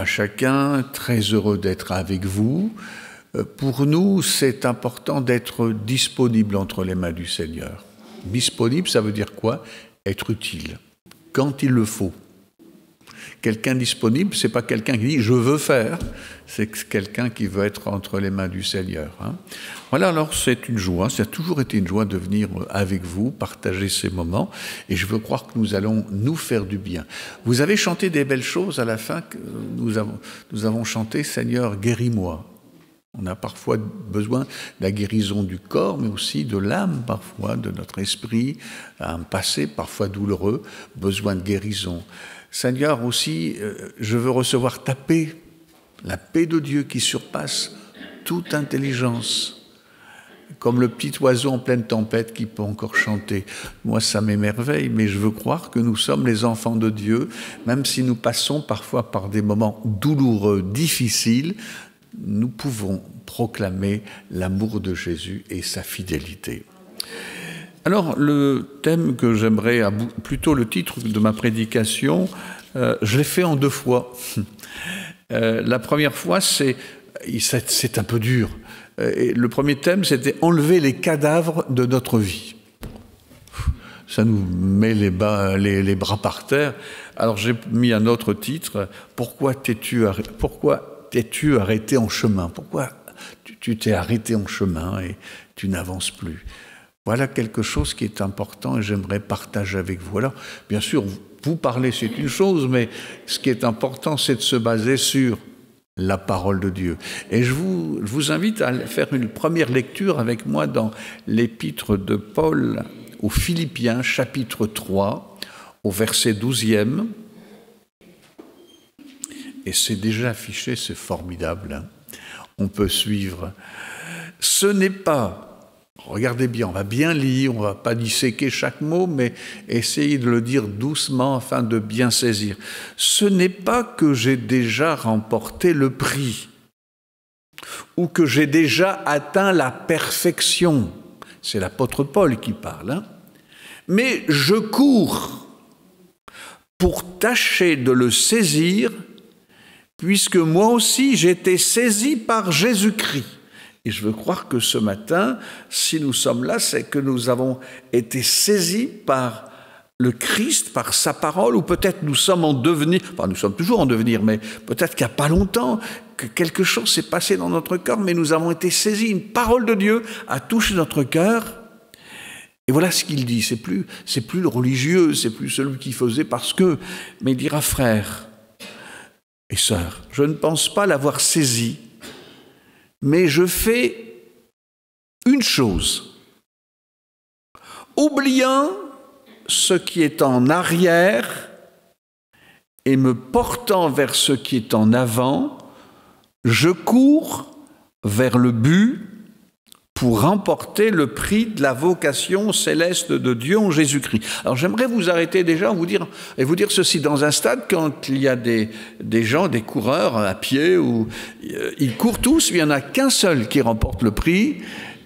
chacun, très heureux d'être avec vous. Pour nous, c'est important d'être disponible entre les mains du Seigneur. Disponible, ça veut dire quoi? Être utile, quand il le faut. Quelqu'un disponible, ce n'est pas quelqu'un qui dit « je veux faire », c'est quelqu'un qui veut être entre les mains du Seigneur. Voilà, alors c'est une joie, ça a toujours été une joie de venir avec vous, partager ces moments, et je veux croire que nous allons nous faire du bien. Vous avez chanté des belles choses à la fin, nous avons chanté « Seigneur, guéris-moi ». On a parfois besoin de la guérison du corps, mais aussi de l'âme, parfois, de notre esprit, un passé parfois douloureux, besoin de guérison. Seigneur, aussi, je veux recevoir ta paix, la paix de Dieu qui surpasse toute intelligence, comme le petit oiseau en pleine tempête qui peut encore chanter. Moi, ça m'émerveille, mais je veux croire que nous sommes les enfants de Dieu, même si nous passons parfois par des moments douloureux, difficiles, nous pouvons proclamer l'amour de Jésus et sa fidélité. Alors, le thème que j'aimerais, plutôt le titre de ma prédication, je l'ai fait en 2 fois. La première fois, c'est un peu dur. Et le premier thème, c'était « Enlever les cadavres de notre vie ». Ça nous met les bras par terre. Alors, j'ai mis un autre titre « Pourquoi t'es-tu arrêté en chemin? Pourquoi tu t'es arrêté en chemin et tu n'avances plus ?» Voilà quelque chose qui est important et j'aimerais partager avec vous. Alors, bien sûr, vous parler, c'est une chose, mais ce qui est important, c'est de se baser sur la parole de Dieu. Et je vous invite à faire une première lecture avec moi dans l'épître de Paul aux Philippiens, chapitre 3, au verset 12e. Et c'est déjà affiché, c'est formidable. On peut suivre. Ce n'est pas... Regardez bien, on va bien lire, on ne va pas disséquer chaque mot, mais essayer de le dire doucement afin de bien saisir. Ce n'est pas que j'ai déjà remporté le prix ou que j'ai déjà atteint la perfection. C'est l'apôtre Paul qui parle. Mais je cours pour tâcher de le saisir, puisque moi aussi j'ai été saisi par Jésus-Christ. Et je veux croire que ce matin, si nous sommes là, c'est que nous avons été saisis par le Christ, par sa parole, ou peut-être nous sommes en devenir, enfin nous sommes toujours en devenir, mais peut-être qu'il n'y a pas longtemps que quelque chose s'est passé dans notre cœur, mais nous avons été saisis, une parole de Dieu a touché notre cœur. Et voilà ce qu'il dit, c'est plus le religieux, c'est plus celui qui faisait parce que, mais il dira frères et sœurs, je ne pense pas l'avoir saisi, mais je fais une chose, oubliant ce qui est en arrière et me portant vers ce qui est en avant, je cours vers le but pour remporter le prix de la vocation céleste de Dieu en Jésus-Christ. Alors j'aimerais vous arrêter déjà et vous dire ceci. Dans un stade, quand il y a des gens, des coureurs à pied, où ils courent tous, il n'y en a qu'un seul qui remporte le prix,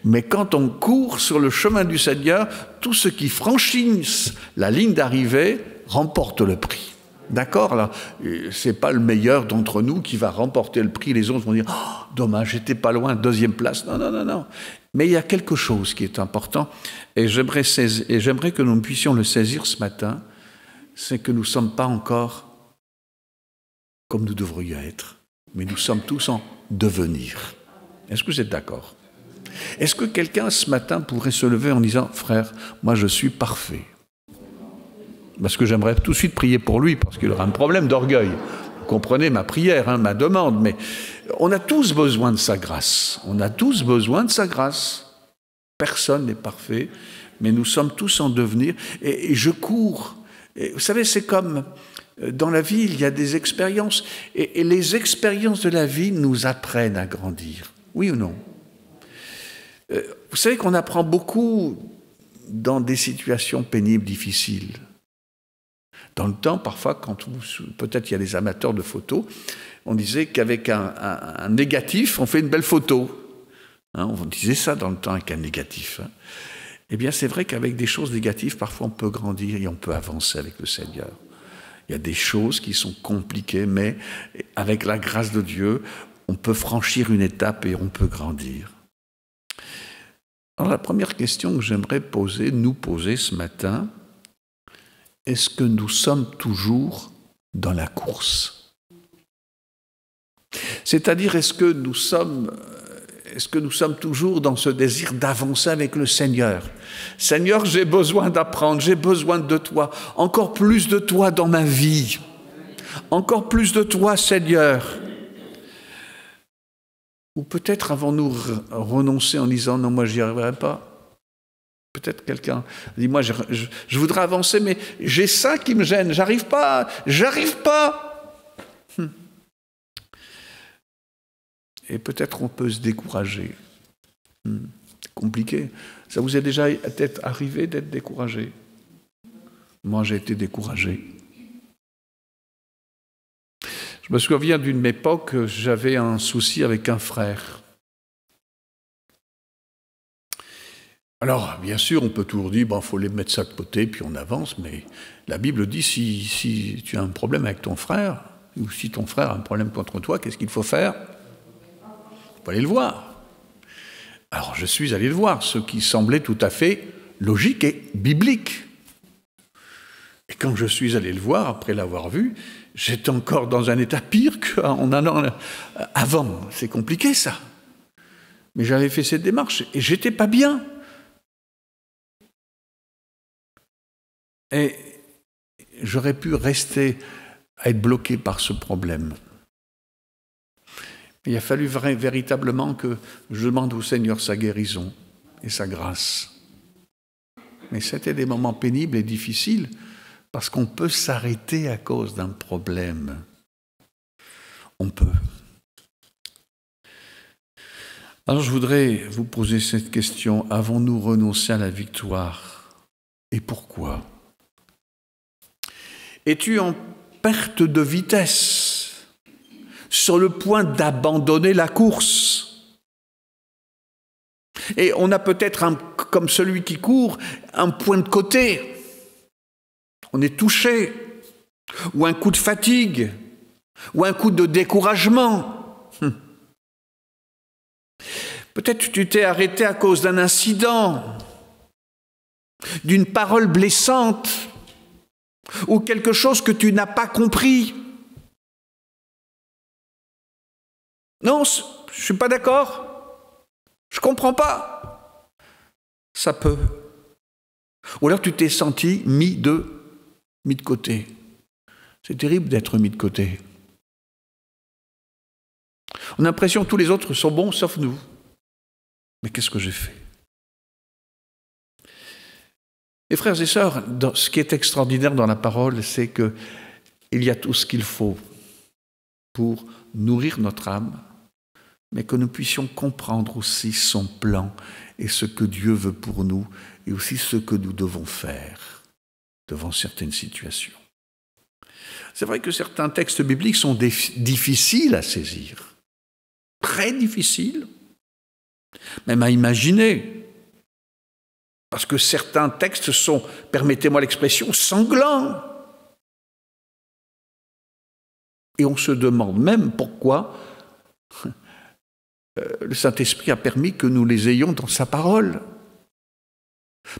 mais quand on court sur le chemin du Seigneur, tous ceux qui franchissent la ligne d'arrivée remportent le prix. D'accord? Alors, c'est pas le meilleur d'entre nous qui va remporter le prix. Les autres vont dire « Oh, dommage, j'étais pas loin, 2e place. » Non, non, non, non. Mais il y a quelque chose qui est important, et j'aimerais que nous puissions le saisir ce matin, c'est que nous ne sommes pas encore comme nous devrions être, mais nous sommes tous en devenir. Est-ce que vous êtes d'accord? Est-ce que quelqu'un ce matin pourrait se lever en disant « Frère, moi je suis parfait ». Parce que j'aimerais tout de suite prier pour lui, parce qu'il aura un problème d'orgueil. Vous comprenez ma prière, ma demande, mais on a tous besoin de sa grâce. On a tous besoin de sa grâce. Personne n'est parfait, mais nous sommes tous en devenir. Et je cours. Et vous savez, c'est comme dans la vie, il y a des expériences. Et les expériences de la vie nous apprennent à grandir. Oui ou non? Vous savez qu'on apprend beaucoup dans des situations pénibles, difficiles. Dans le temps, parfois, peut-être il y a des amateurs de photos, on disait qu'avec un négatif, on fait une belle photo. On disait ça dans le temps avec un négatif. Eh bien, c'est vrai qu'avec des choses négatives, parfois on peut grandir et on peut avancer avec le Seigneur. Il y a des choses qui sont compliquées, mais avec la grâce de Dieu, on peut franchir une étape et on peut grandir. Alors la première question que j'aimerais nous poser ce matin, est-ce que nous sommes toujours dans la course? C'est-à-dire, est-ce que nous sommes toujours dans ce désir d'avancer avec le Seigneur? Seigneur, j'ai besoin d'apprendre, j'ai besoin de toi, encore plus de toi dans ma vie, encore plus de toi, Seigneur. Ou peut-être avons-nous renoncé en disant non, moi j'y arriverai pas. Peut-être quelqu'un dit moi je voudrais avancer, mais j'ai ça qui me gêne, j'arrive pas. Et peut-être on peut se décourager. C'est compliqué. Ça vous est déjà peut-être arrivé d'être découragé? Moi, j'ai été découragé. Je me souviens d'une époque, j'avais un souci avec un frère. Alors, bien sûr, on peut toujours dire, il faut les mettre ça de côté, puis on avance, mais la Bible dit, si tu as un problème avec ton frère, ou si ton frère a un problème contre toi, qu'est-ce qu'il faut faire? Il faut aller le voir. Alors, je suis allé le voir, ce qui semblait tout à fait logique et biblique. Et quand je suis allé le voir, après l'avoir vu, j'étais encore dans un état pire qu'en allant avant. C'est compliqué, ça. Mais j'avais fait cette démarche et j'étais pas bien. Et j'aurais pu rester à être bloqué par ce problème. Il a fallu véritablement que je demande au Seigneur sa guérison et sa grâce. Mais c'était des moments pénibles et difficiles, parce qu'on peut s'arrêter à cause d'un problème. On peut. Alors je voudrais vous poser cette question. Avons-nous renoncé à la victoire? Et pourquoi? Es-tu en perte de vitesse, sur le point d'abandonner la course? Et on a peut-être, comme celui qui court, un point de côté. On est touché, ou un coup de fatigue, ou un coup de découragement. Peut-être tu t'es arrêté à cause d'un incident, d'une parole blessante, ou quelque chose que tu n'as pas compris. Non, je ne suis pas d'accord, je ne comprends pas. Ça peut. Ou alors tu t'es senti mis de côté. C'est terrible d'être mis de côté. On a l'impression que tous les autres sont bons, sauf nous. Mais qu'est-ce que j'ai fait? Mes frères et sœurs, ce qui est extraordinaire dans la parole, c'est qu'il y a tout ce qu'il faut pour nourrir notre âme, mais que nous puissions comprendre aussi son plan et ce que Dieu veut pour nous, et aussi ce que nous devons faire devant certaines situations. C'est vrai que certains textes bibliques sont difficiles à saisir, très difficiles, même à imaginer, parce que certains textes sont, permettez-moi l'expression, sanglants. Et on se demande même pourquoi le Saint-Esprit a permis que nous les ayons dans sa parole.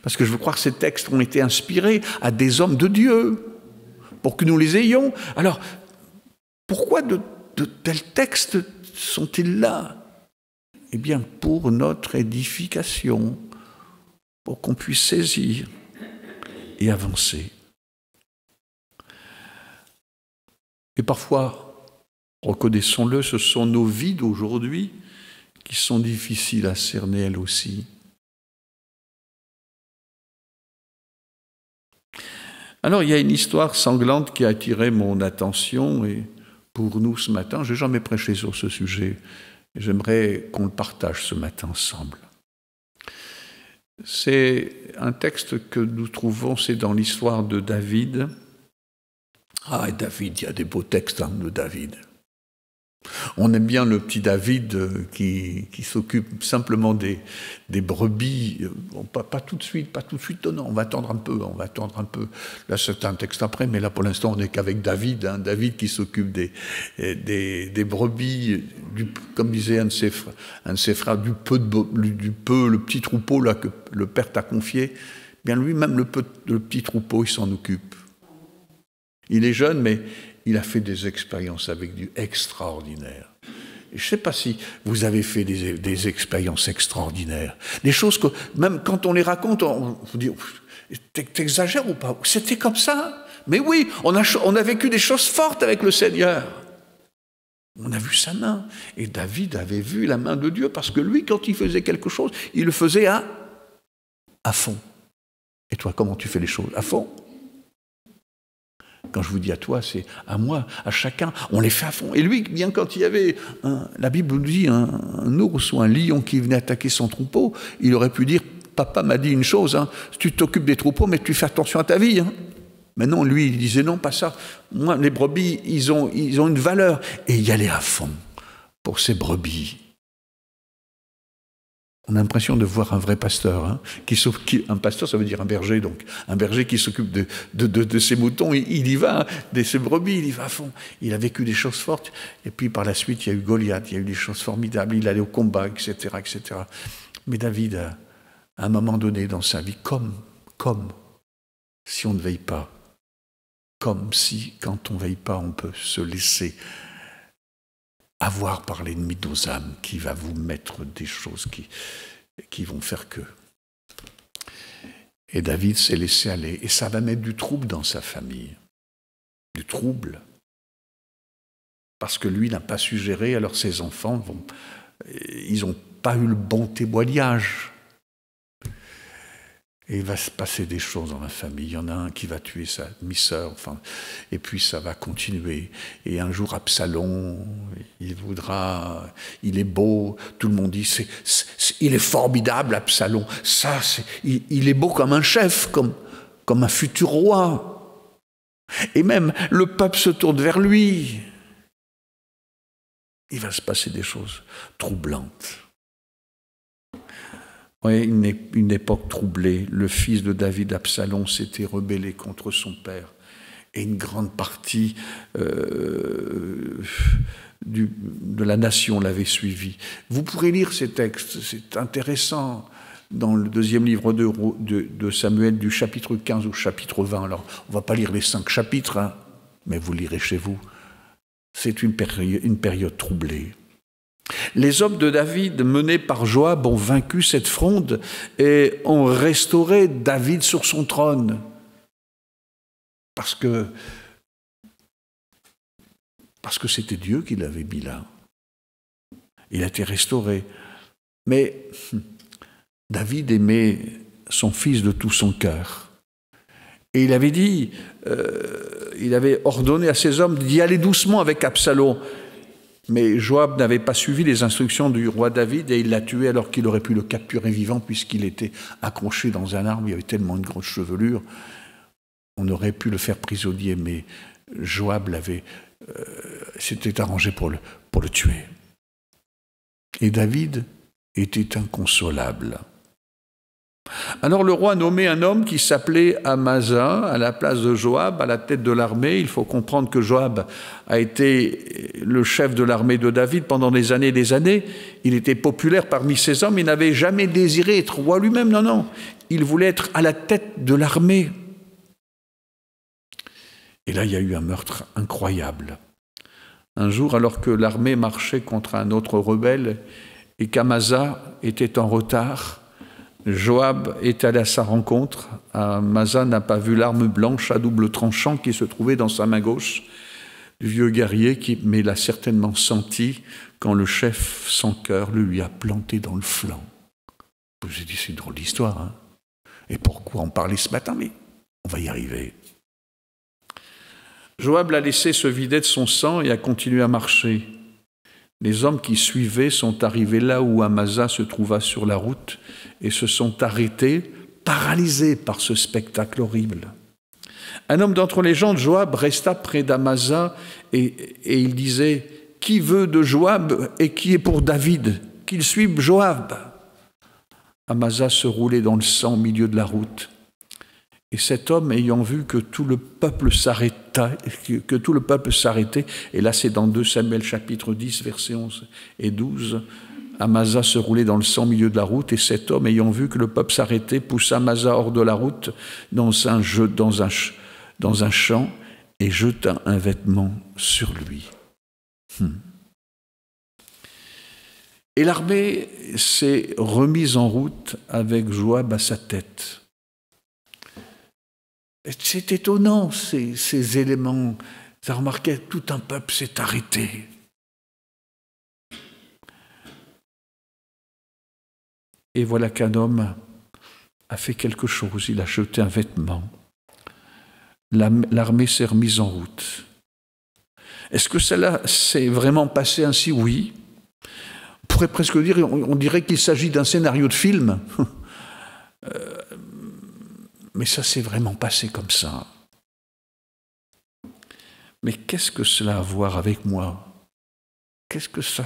Parce que je veux croire que ces textes ont été inspirés à des hommes de Dieu, pour que nous les ayons. Alors, pourquoi de tels textes sont-ils là? Eh bien, pour notre édification, pour qu'on puisse saisir et avancer. Et parfois, reconnaissons-le, ce sont nos vies d'aujourd'hui qui sont difficiles à cerner elles aussi. Alors, il y a une histoire sanglante qui a attiré mon attention, et pour nous ce matin, je n'ai jamais prêché sur ce sujet, j'aimerais qu'on le partage ce matin ensemble. C'est un texte que nous trouvons, c'est dans l'histoire de David. Ah, David, il y a des beaux textes de David. On aime bien le petit David qui s'occupe simplement des brebis. Bon, pas tout de suite, non, on va attendre un peu. Là, c'est un texte après, mais là, pour l'instant, on n'est qu'avec David. David qui s'occupe des brebis, comme disait un de ses frères, le petit troupeau là, que le père t'a confié. Bien lui-même, le petit troupeau, il s'en occupe. Il est jeune, mais il a fait des expériences avec Dieu extraordinaires. Je ne sais pas si vous avez fait des expériences extraordinaires. Des choses que, même quand on les raconte, on vous dit, t'exagères ou pas? C'était comme ça. Mais oui, on a vécu des choses fortes avec le Seigneur. On a vu sa main. Et David avait vu la main de Dieu, parce que lui, quand il faisait quelque chose, il le faisait à fond. Et toi, comment tu fais les choses? À fond? Quand je vous dis à toi, c'est à moi, à chacun, on les fait à fond. Et lui, bien quand il y avait, la Bible nous dit, un ours ou un lion qui venait attaquer son troupeau, il aurait pu dire, papa m'a dit une chose, tu t'occupes des troupeaux, mais tu fais attention à ta vie. Mais non, lui, il disait non, pas ça. Moi, les brebis, ils ont une valeur. Et il y allait à fond pour ces brebis. On a l'impression de voir un vrai pasteur. Un pasteur, ça veut dire un berger, donc un berger qui s'occupe de ses moutons, il y va, de ses brebis, il y va à fond. Il a vécu des choses fortes, et puis par la suite, il y a eu Goliath, il y a eu des choses formidables, il allait au combat, etc., etc. Mais David, à un moment donné dans sa vie, comme si on ne veille pas, comme si, quand on ne veille pas, on peut se laisser avoir par l'ennemi de nos âmes qui va vous mettre des choses qui vont faire que. Et David s'est laissé aller. Et ça va mettre du trouble dans sa famille. Du trouble. Parce que lui n'a pas su gérer, alors ses enfants, ils n'ont pas eu le bon témoignage. Et il va se passer des choses dans la famille. Il y en a un qui va tuer sa demi-sœur, et puis ça va continuer. Et un jour, Absalom, il est beau, tout le monde dit, il est formidable, Absalom. Il est beau comme un chef, comme un futur roi. Et même le peuple se tourne vers lui. Il va se passer des choses troublantes. Oui, une époque troublée. Le fils de David, Absalom, s'était rebellé contre son père. Et une grande partie de la nation l'avait suivi. Vous pourrez lire ces textes, c'est intéressant. Dans le deuxième livre de Samuel, du chapitre 15 au chapitre 20. Alors, on ne va pas lire les 5 chapitres, mais vous lirez chez vous. C'est une période troublée. Les hommes de David, menés par Joab, ont vaincu cette fronde et ont restauré David sur son trône. Parce que c'était Dieu qui l'avait mis là. Il a été restauré. Mais David aimait son fils de tout son cœur. Et il avait dit, il avait ordonné à ses hommes d'y aller doucement avec Absalom. Mais Joab n'avait pas suivi les instructions du roi David et il l'a tué alors qu'il aurait pu le capturer vivant puisqu'il était accroché dans un arbre. Il avait tellement une grosse chevelure. On aurait pu le faire prisonnier, mais Joab s'était arrangé pour le tuer. Et David était inconsolable. Alors le roi a nommé un homme qui s'appelait Amasa à la place de Joab, à la tête de l'armée. Il faut comprendre que Joab a été le chef de l'armée de David pendant des années et des années. Il était populaire parmi ses hommes, il n'avait jamais désiré être roi lui-même, non. Il voulait être à la tête de l'armée. Et là, il y a eu un meurtre incroyable. Un jour, alors que l'armée marchait contre un autre rebelle et qu'Amasa était en retard, Joab est allé à sa rencontre. Amasa n'a pas vu l'arme blanche à double tranchant qui se trouvait dans sa main gauche du vieux guerrier, mais l'a certainement senti quand le chef sans cœur le lui a planté dans le flanc. Je vous ai dit, c'est une drôle d'histoire. Et pourquoi en parler ce matin? Mais on va y arriver. Joab l'a laissé se vider de son sang et a continué à marcher. Les hommes qui suivaient sont arrivés là où Amasa se trouva sur la route et se sont arrêtés, paralysés par ce spectacle horrible. Un homme d'entre les gens de Joab resta près d'Amasa et il disait qui veut de Joab et qui est pour David, qu'il suive Joab. Amasa se roulait dans le sang au milieu de la route. Et cet homme, ayant vu que tout le peuple s'arrêtait, et là c'est dans 2 Samuel chapitre 10, versets 11 et 12, Amasa se roulait dans le sang au milieu de la route, et cet homme, ayant vu que le peuple s'arrêtait, poussa Amasa hors de la route dans un champ, et jeta un vêtement sur lui. Et l'armée s'est remise en route avec Joab à sa tête. C'est étonnant, ces éléments. Vous avez remarqué, tout un peuple s'est arrêté. Et voilà qu'un homme a fait quelque chose, il a jeté un vêtement. L'armée s'est remise en route. Est-ce que cela s'est vraiment passé ainsi? Oui. On pourrait presque dire, on dirait qu'il s'agit d'un scénario de film. Mais ça s'est vraiment passé comme ça. Mais qu'est-ce que cela a à voir avec moi? Qu'est-ce que ça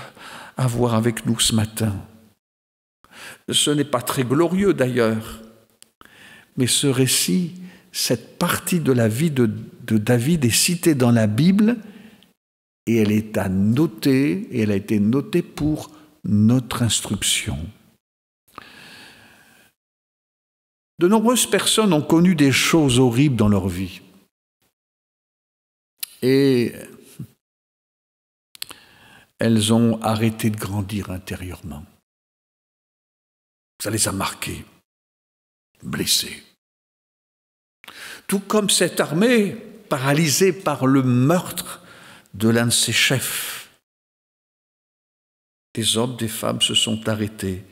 a à voir avec nous ce matin? Ce n'est pas très glorieux d'ailleurs, mais ce récit, cette partie de la vie de David est citée dans la Bible et elle est à noter, et elle a été notée pour notre instruction. De nombreuses personnes ont connu des choses horribles dans leur vie. Et elles ont arrêté de grandir intérieurement. Ça les a marquées, blessées. Tout comme cette armée, paralysée par le meurtre de l'un de ses chefs. Des hommes, des femmes se sont arrêtés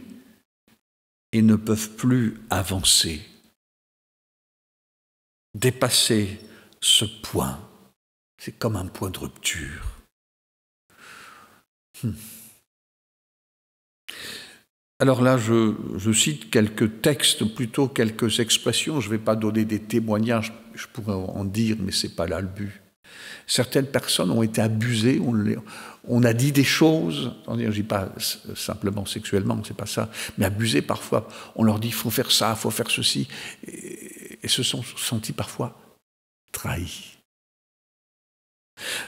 et ne peuvent plus avancer, dépasser ce point. C'est comme un point de rupture. Alors là, je cite quelques textes, plutôt quelques expressions. Je ne vais pas donner des témoignages, je pourrais en dire, mais ce n'est pas là le but. Certaines personnes ont été abusées, on a dit des choses, je ne dis pas simplement sexuellement, c'est pas ça, mais abusées parfois. On leur dit, il faut faire ça, il faut faire ceci, et se sont sentis parfois trahis.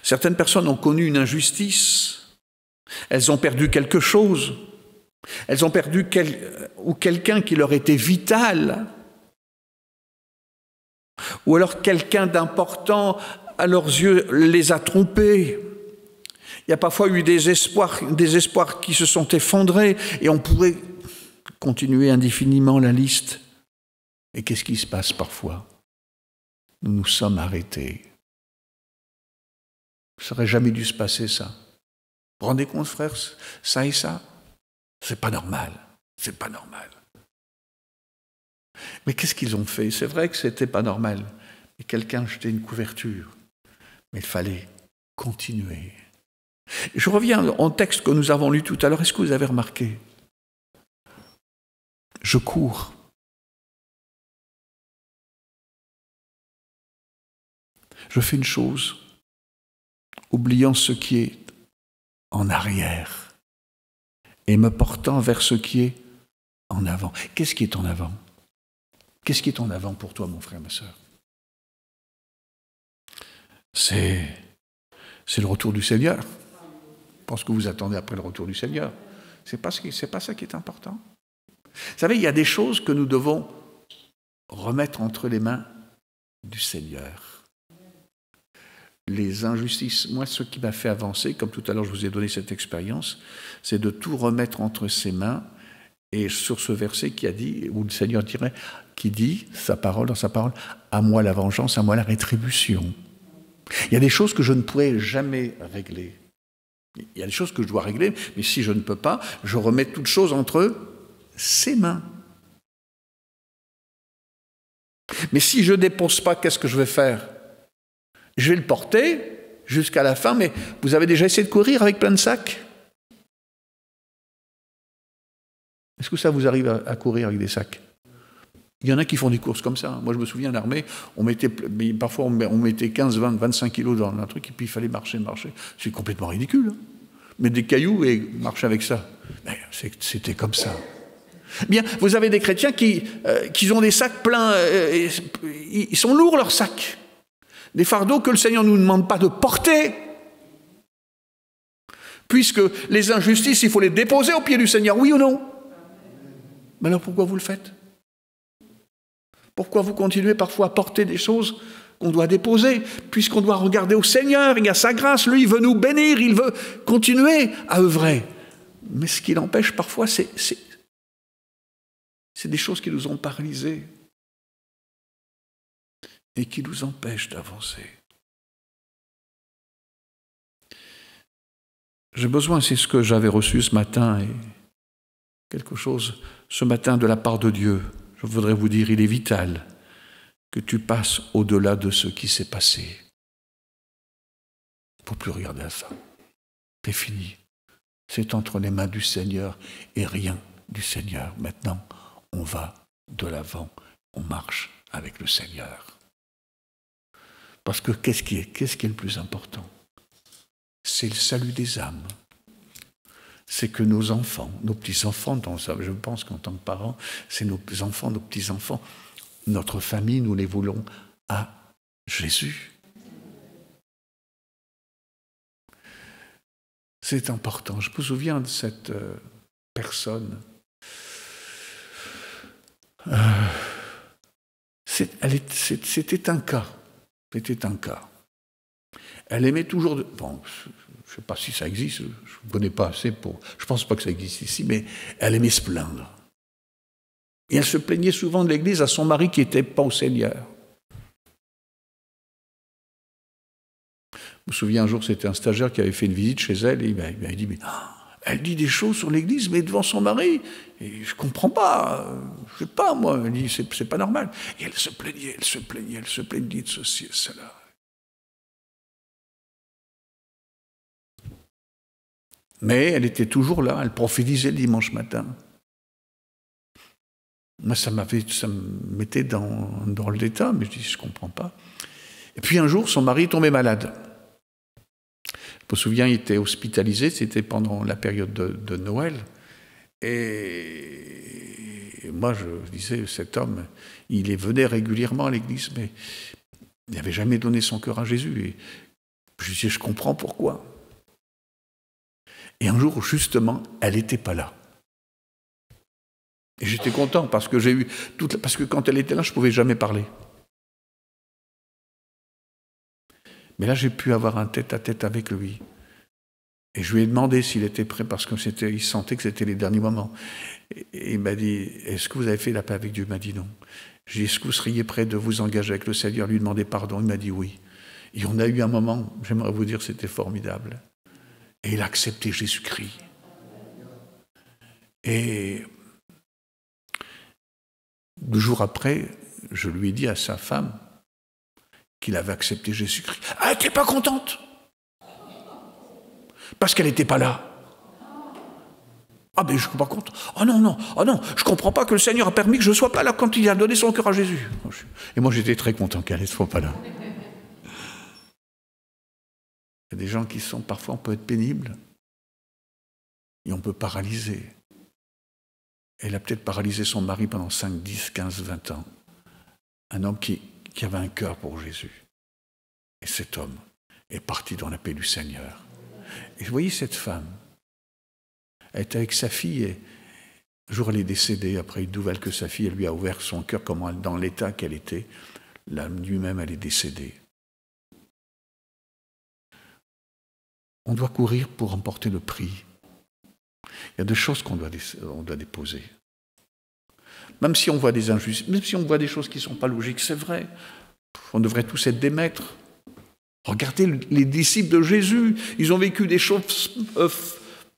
Certaines personnes ont connu une injustice, elles ont perdu quelque chose, elles ont perdu quelqu'un qui leur était vital, ou alors quelqu'un d'important à leurs yeux les a trompés. Il y a parfois eu des espoirs qui se sont effondrés, et on pourrait continuer indéfiniment la liste. Et qu'est-ce qui se passe parfois? Nous nous sommes arrêtés. Ça n'aurait jamais dû se passer, ça. Vous vous rendez compte, frère, ça et ça? C'est pas normal. C'est pas normal. Mais qu'est-ce qu'ils ont fait? C'est vrai que c'était pas normal. Et quelqu'un jetait une couverture. Mais il fallait continuer. Je reviens au texte que nous avons lu tout à l'heure. Est-ce que vous avez remarqué? Je cours. Je fais une chose, oubliant ce qui est en arrière et me portant vers ce qui est en avant. Qu'est-ce qui est en avant? Qu'est-ce qui est en avant pour toi, mon frère, ma sœur? C'est le retour du Seigneur. Je pense que vous attendez après le retour du Seigneur. C'est pas ça qui est important. Vous savez, il y a des choses que nous devons remettre entre les mains du Seigneur. Les injustices, moi, ce qui m'a fait avancer, comme tout à l'heure je vous ai donné cette expérience, c'est de tout remettre entre ses mains. Et sur ce verset qui a dit, où le Seigneur dirait, qui dit, dans sa parole, à moi la vengeance, à moi la rétribution. Il y a des choses que je ne pourrai jamais régler. Il y a des choses que je dois régler, mais si je ne peux pas, je remets toute chose entre ses mains. Mais si je ne dépose pas, qu'est-ce que je vais faire? Je vais le porter jusqu'à la fin, mais vous avez déjà essayé de courir avec plein de sacs? Est-ce que ça vous arrive à courir avec des sacs? Il y en a qui font des courses comme ça. Moi, je me souviens, à l'armée, parfois on mettait 15, 20, 25 kilos dans un truc, et puis il fallait marcher. C'est complètement ridicule. Mettre des cailloux et marcher avec ça. Mais c'était comme ça. Bien, vous avez des chrétiens qui ont des sacs pleins, ils sont lourds leurs sacs. Des fardeaux que le Seigneur ne nous demande pas de porter. Puisque les injustices, il faut les déposer aux pieds du Seigneur, oui ou non? Mais alors pourquoi vous le faites? Pourquoi vous continuez parfois à porter des choses qu'on doit déposer? Puisqu'on doit regarder au Seigneur, il y a sa grâce, lui il veut nous bénir, il veut continuer à œuvrer. Mais ce qui l'empêche parfois, c'est des choses qui nous ont paralysés et qui nous empêchent d'avancer. J'ai besoin, c'est ce que j'avais reçu ce matin, et quelque chose ce matin de la part de Dieu. Je voudrais vous dire, il est vital que tu passes au-delà de ce qui s'est passé. Il ne faut plus regarder à ça. C'est fini. C'est entre les mains du Seigneur et rien du Seigneur. Maintenant, on va de l'avant, on marche avec le Seigneur. Parce que qu'est-ce qui est le plus important? C'est le salut des âmes. C'est que nos enfants, nos petits-enfants, je pense qu'en tant que parents, c'est nos enfants, nos petits-enfants, notre famille, nous les voulons à Jésus. C'est important. Je me souviens de cette personne. C'était un cas. C'était un cas. Elle aimait toujours... Bon, je ne sais pas si ça existe, je ne connais pas assez pour... Je ne pense pas que ça existe ici, mais elle aimait se plaindre. Et elle se plaignait souvent de l'église à son mari qui n'était pas au Seigneur. Je me souviens un jour, c'était un stagiaire qui avait fait une visite chez elle et il m'avait dit, mais elle dit des choses sur l'église, mais devant son mari, et je ne comprends pas, je ne sais pas, moi, elle dit, c'est pas normal. Et elle se plaignait de ceci et cela. Mais elle était toujours là, elle prophétisait le dimanche matin. Moi, ça me mettait dans l'état, mais je dis, je ne comprends pas. Et puis un jour, son mari est tombé malade. Je me souviens, il était hospitalisé, c'était pendant la période de Noël. Et moi, je disais, cet homme, il venait régulièrement à l'église, mais il n'avait jamais donné son cœur à Jésus. Et je disais, je comprends pourquoi. Et un jour, justement, elle n'était pas là. Et j'étais content parce que parce que quand elle était là, je ne pouvais jamais parler. Mais là, j'ai pu avoir un tête-à-tête avec lui. Et je lui ai demandé s'il était prêt parce qu'il sentait que c'était les derniers moments. Et il m'a dit, est-ce que vous avez fait la paix avec Dieu? Il m'a dit non. J'ai dit, est-ce que vous seriez prêt de vous engager avec le Seigneur, lui demander pardon? Il m'a dit oui. Et on a eu un moment, j'aimerais vous dire, c'était formidable. Et il a accepté Jésus-Christ. Et 2 jours après, je lui ai dit à sa femme qu'il avait accepté Jésus-Christ. Ah, elle n'était pas contente. Parce qu'elle n'était pas là. Ah, mais je ne suis pas content. Oh non, je ne comprends pas que le Seigneur a permis que je ne sois pas là quand il a donné son cœur à Jésus. Et moi, j'étais très content qu'elle ne soit pas là. Il y a des gens qui sont, parfois, on peut être pénibles. Et on peut paralyser. Elle a peut-être paralysé son mari pendant 5, 10, 15, 20 ans. Un homme qui avait un cœur pour Jésus. Et cet homme est parti dans la paix du Seigneur. Et vous voyez cette femme, elle était avec sa fille et un jour elle est décédée après une nouvelle que sa fille, elle lui a ouvert son cœur dans l'état qu'elle était. La nuit même, elle est décédée. On doit courir pour remporter le prix. Il y a des choses qu'on doit déposer. Même si on voit des injustices, même si on voit des choses qui ne sont pas logiques, c'est vrai. On devrait tous être des maîtres. Regardez les disciples de Jésus. Ils ont vécu des choses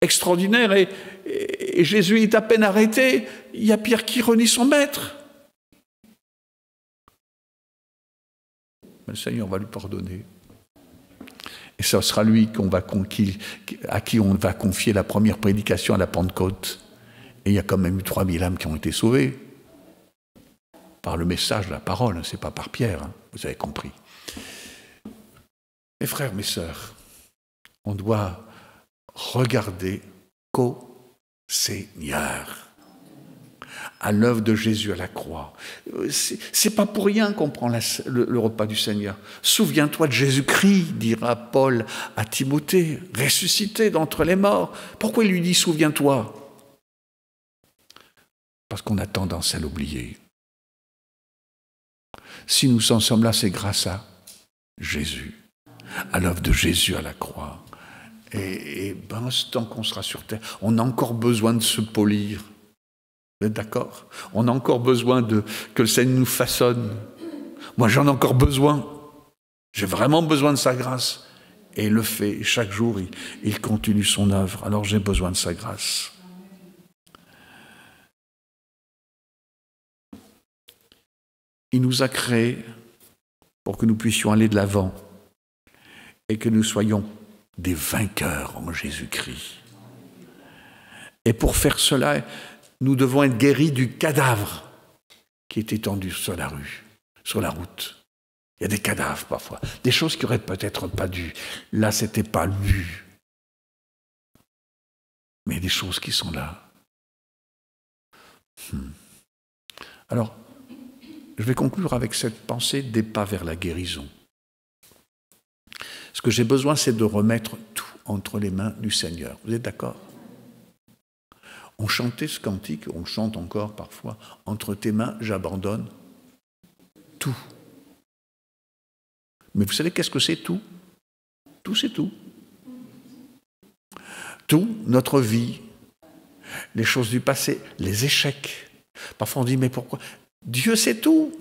extraordinaires et Jésus est à peine arrêté. Il y a Pierre qui renie son maître. Mais le Seigneur va lui pardonner. Et ce sera lui à qui on va confier la première prédication à la Pentecôte. Et il y a quand même eu 3000 âmes qui ont été sauvées. Par le message, la parole, c'est pas par Pierre, hein, vous avez compris. Mes frères, mes sœurs, on doit regardez qu'au Seigneur, à l'œuvre de Jésus à la croix. C'est pas pour rien qu'on prend le repas du Seigneur. Souviens-toi de Jésus-Christ, dira Paul à Timothée, ressuscité d'entre les morts. Pourquoi il lui dit souviens-toi? Parce qu'on a tendance à l'oublier. Si nous en sommes là, c'est grâce à Jésus, à l'œuvre de Jésus à la croix. Et ce temps qu'on sera sur terre, on a encore besoin de se polir. Vous êtes d'accord? On a encore besoin que le Seigneur nous façonne. Moi, j'en ai encore besoin. J'ai vraiment besoin de sa grâce. Et il le fait. Chaque jour, il continue son œuvre. Alors, j'ai besoin de sa grâce. Il nous a créés pour que nous puissions aller de l'avant et que nous soyons des vainqueurs en Jésus-Christ. Et pour faire cela, nous devons être guéris du cadavre qui est étendu sur la rue, sur la route. Il y a des cadavres parfois, des choses qui n'auraient peut-être pas dû. Là, ce n'était pas lu. Mais il y a des choses qui sont là. Alors, je vais conclure avec cette pensée des pas vers la guérison. Ce que j'ai besoin, c'est de remettre tout entre les mains du Seigneur. Vous êtes d'accord? On chantait ce cantique, on le chante encore parfois, entre tes mains, j'abandonne tout. Mais vous savez qu'est-ce que c'est tout? Tout, c'est tout. Tout, notre vie, les choses du passé, les échecs. Parfois on dit, mais pourquoi? Dieu sait tout.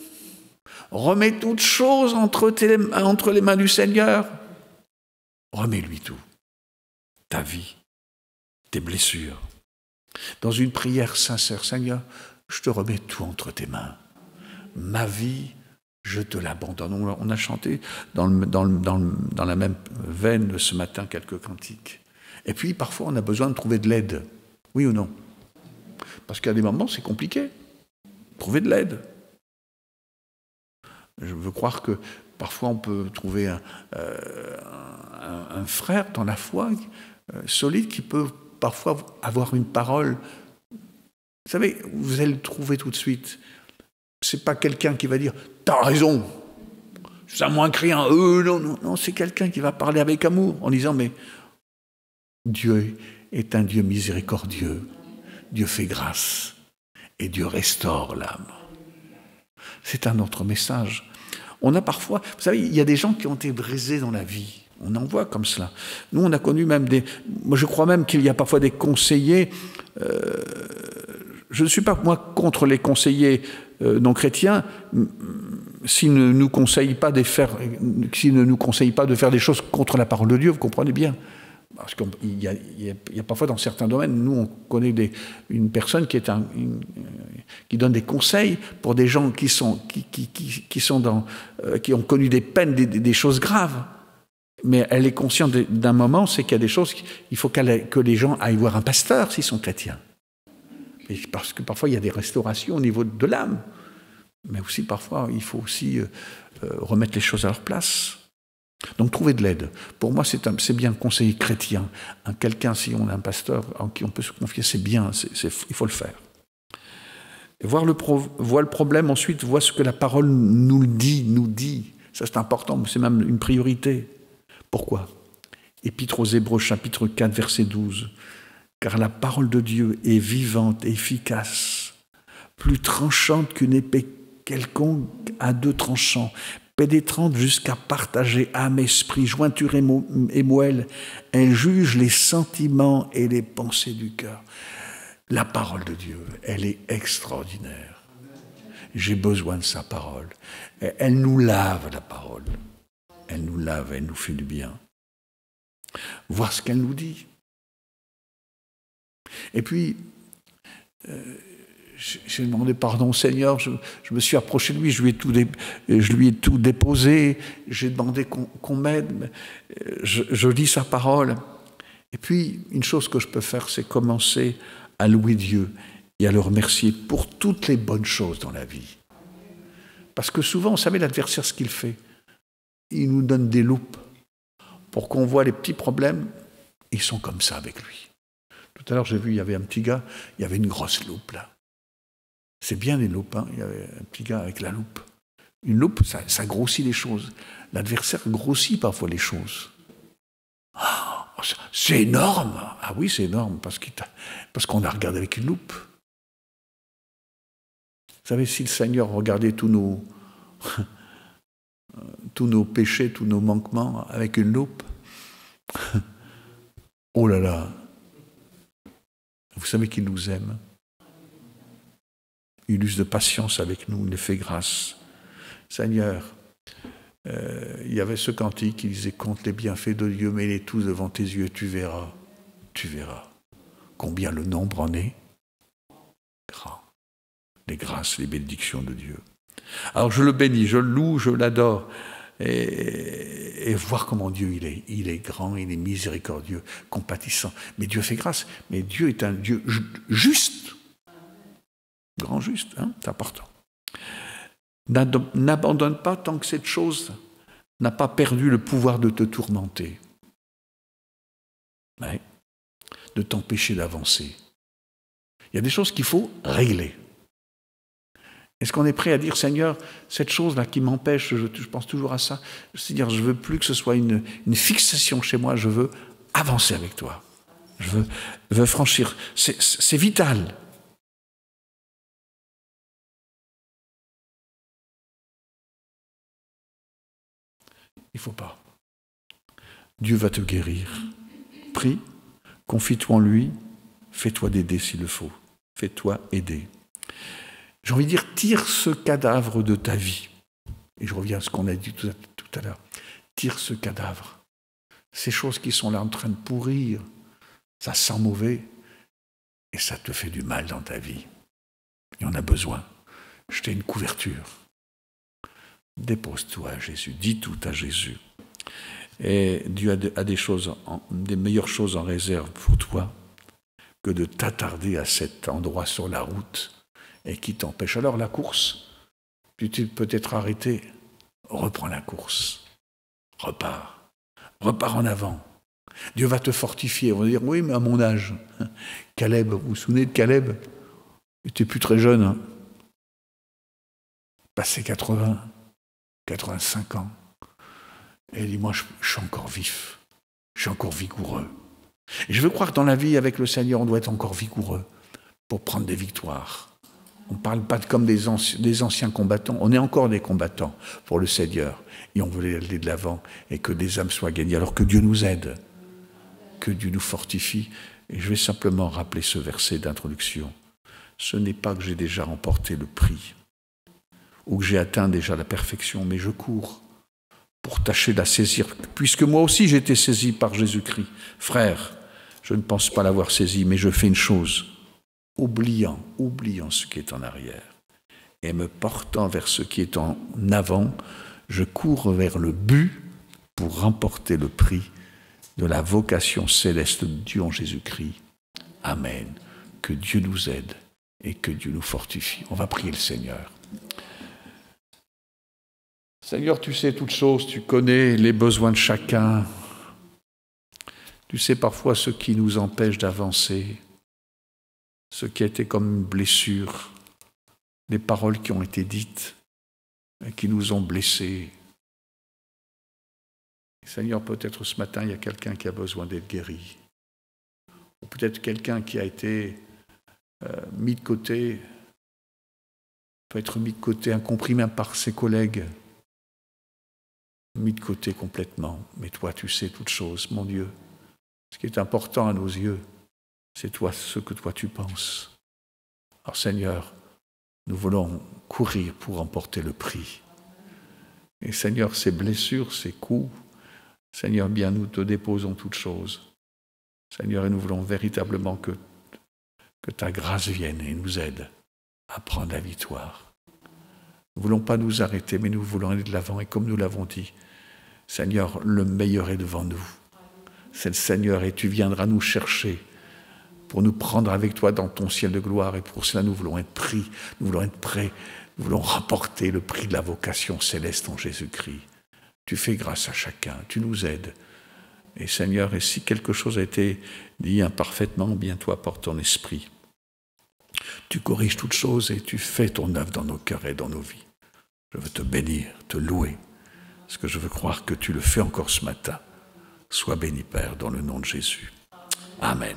Remets toutes choses entre les mains du Seigneur. Remets-lui tout. Ta vie, tes blessures. Dans une prière sincère, Seigneur, je te remets tout entre tes mains. Ma vie, je te l'abandonne. On a chanté dans la même veine ce matin quelques cantiques. Et puis, parfois, on a besoin de trouver de l'aide. Oui ou non? Parce qu'à des moments, c'est compliqué. Trouver de l'aide. Je veux croire que parfois, on peut trouver un frère dans la foi solide qui peut parfois avoir une parole. Vous savez, vous allez le trouver tout de suite. C'est pas quelqu'un qui va dire « T'as raison, c'est moins criant. » Non, c'est quelqu'un qui va parler avec amour en disant « Mais Dieu est un Dieu miséricordieux. Dieu fait grâce et Dieu restaure l'âme. » C'est un autre message. On a parfois, vous savez, il y a des gens qui ont été brisés dans la vie. On en voit comme cela. Nous, on a connu même moi, je crois même qu'il y a parfois des conseillers. Je ne suis pas, moi, contre les conseillers non chrétiens s'ils ne nous conseillent pas de faire des choses contre la parole de Dieu, vous comprenez bien. Parce qu'il y a parfois dans certains domaines, nous, on connaît une personne qui donne des conseils pour des gens qui ont connu des peines, des choses graves. Mais elle est consciente d'un moment, c'est qu'il y a des choses, il faut que les gens aillent voir un pasteur s'ils sont chrétiens. Parce que parfois, il y a des restaurations au niveau de l'âme. Mais aussi, parfois, il faut aussi remettre les choses à leur place. Donc, trouver de l'aide. Pour moi, c'est bien un conseiller chrétien. Quelqu'un, si on a un pasteur en qui on peut se confier, c'est bien, il faut le faire. Et voir le problème, ensuite, voir ce que la parole nous dit. Ça, c'est important, c'est même une priorité. Pourquoi? Épître aux Hébreux, chapitre 4, verset 12. Car la parole de Dieu est vivante et efficace, plus tranchante qu'une épée quelconque à deux tranchants, pénétrante jusqu'à partager âme, esprit, jointure et moelle. Elle juge les sentiments et les pensées du cœur. La parole de Dieu, elle est extraordinaire. J'ai besoin de sa parole. Elle nous lave, la parole. Elle nous lave, elle nous fait du bien. Voir ce qu'elle nous dit. Et puis, j'ai demandé pardon au Seigneur, je me suis approché de lui, je lui ai tout déposé, j'ai demandé qu'on m'aide, je lis sa parole. Et puis, une chose que je peux faire, c'est commencer à louer Dieu et à le remercier pour toutes les bonnes choses dans la vie. Parce que souvent, vous savez, l'adversaire, ce qu'il fait, il nous donne des loupes pour qu'on voit les petits problèmes Ils sont comme ça avec lui. Tout à l'heure, j'ai vu, il y avait un petit gars, il y avait une grosse loupe là. C'est bien les loupes, hein. Il y avait un petit gars avec la loupe. Une loupe, ça grossit les choses. L'adversaire grossit parfois les choses. Oh, c'est énorme. Ah oui, c'est énorme, parce qu'on a regardé avec une loupe. Vous savez, si le Seigneur regardait tous nos péchés, tous nos manquements avec une loupe, oh là là, vous savez qu'il nous aime. Il use de patience avec nous, il nous fait grâce. Seigneur, il y avait ce cantique qui disait « Compte les bienfaits de Dieu, mets-les tous devant tes yeux, tu verras combien le nombre en est grand. Les grâces, les bénédictions de Dieu. » Alors je le bénis, je le loue, je l'adore. Et voir comment Dieu il est grand, il est miséricordieux, compatissant. Mais Dieu fait grâce. Mais Dieu est un Dieu juste. Grand juste, hein, c'est important. N'abandonne pas tant que cette chose n'a pas perdu le pouvoir de te tourmenter. Ouais. De t'empêcher d'avancer. Il y a des choses qu'il faut régler. Est-ce qu'on est prêt à dire, Seigneur, cette chose-là qui m'empêche, je pense toujours à ça, c'est-à-dire je ne veux plus que ce soit une fixation chez moi, je veux avancer avec toi. Je veux franchir. C'est vital. Il ne faut pas. Dieu va te guérir. Prie, confie-toi en lui, fais-toi d'aider s'il le faut. Fais-toi aider. J'ai envie de dire, tire ce cadavre de ta vie. Et je reviens à ce qu'on a dit tout à l'heure. Tire ce cadavre. Ces choses qui sont là en train de pourrir, ça sent mauvais et ça te fait du mal dans ta vie. Il y en a besoin. Je t'ai une couverture. Dépose-toi à Jésus, dis tout à Jésus. Et Dieu a des meilleures choses en réserve pour toi que de t'attarder à cet endroit sur la route et qui t'empêche. Alors la course, tu t'es peut-être arrêté, reprends la course, repars en avant. Dieu va te fortifier. On va dire, oui, mais à mon âge, Caleb, vous vous souvenez de Caleb? Il n'était plus très jeune, hein. Passé 80, 85 ans. Et il dit, moi, je suis encore vif, je suis encore vigoureux. Et je veux croire que dans la vie, avec le Seigneur, on doit être encore vigoureux pour prendre des victoires. On ne parle pas comme des anciens combattants, on est encore des combattants pour le Seigneur. Et on veut aller de l'avant et que des âmes soient gagnées. Alors que Dieu nous aide, que Dieu nous fortifie. Et je vais simplement rappeler ce verset d'introduction. Ce n'est pas que j'ai déjà remporté le prix ou que j'ai atteint déjà la perfection, mais je cours pour tâcher de la saisir, puisque moi aussi j'ai été saisi par Jésus-Christ. Frère, je ne pense pas l'avoir saisi, mais je fais une chose, oubliant ce qui est en arrière, et me portant vers ce qui est en avant, je cours vers le but pour remporter le prix de la vocation céleste de Dieu en Jésus-Christ. Amen. Que Dieu nous aide et que Dieu nous fortifie. On va prier le Seigneur. Seigneur, tu sais toutes choses, tu connais les besoins de chacun. Tu sais parfois ce qui nous empêche d'avancer, ce qui a été comme une blessure, les paroles qui ont été dites et qui nous ont blessés. Seigneur, peut-être ce matin, il y a quelqu'un qui a besoin d'être guéri. Ou peut-être quelqu'un qui a été mis de côté, peut être mis de côté, incompris même par ses collègues, mis de côté complètement. Mais toi, tu sais toutes choses, mon Dieu. Ce qui est important à nos yeux, c'est toi, ce que toi tu penses. Alors Seigneur, nous voulons courir pour remporter le prix. Et Seigneur, ces blessures, ces coups, Seigneur, bien nous te déposons toutes choses. Seigneur, et nous voulons véritablement que ta grâce vienne et nous aide à prendre la victoire. Nous ne voulons pas nous arrêter, mais nous voulons aller de l'avant. Et comme nous l'avons dit, Seigneur, le meilleur est devant nous. C'est le Seigneur et tu viendras nous chercher pour nous prendre avec toi dans ton ciel de gloire. Et pour cela, nous voulons être pris, nous voulons être prêts, nous voulons rapporter le prix de la vocation céleste en Jésus-Christ. Tu fais grâce à chacun, tu nous aides. Et Seigneur, et si quelque chose a été dit imparfaitement, bien toi, porte ton esprit. Tu corriges toutes choses et tu fais ton œuvre dans nos cœurs et dans nos vies. Je veux te bénir, te louer, parce que je veux croire que tu le fais encore ce matin. Sois béni, Père, dans le nom de Jésus. Amen.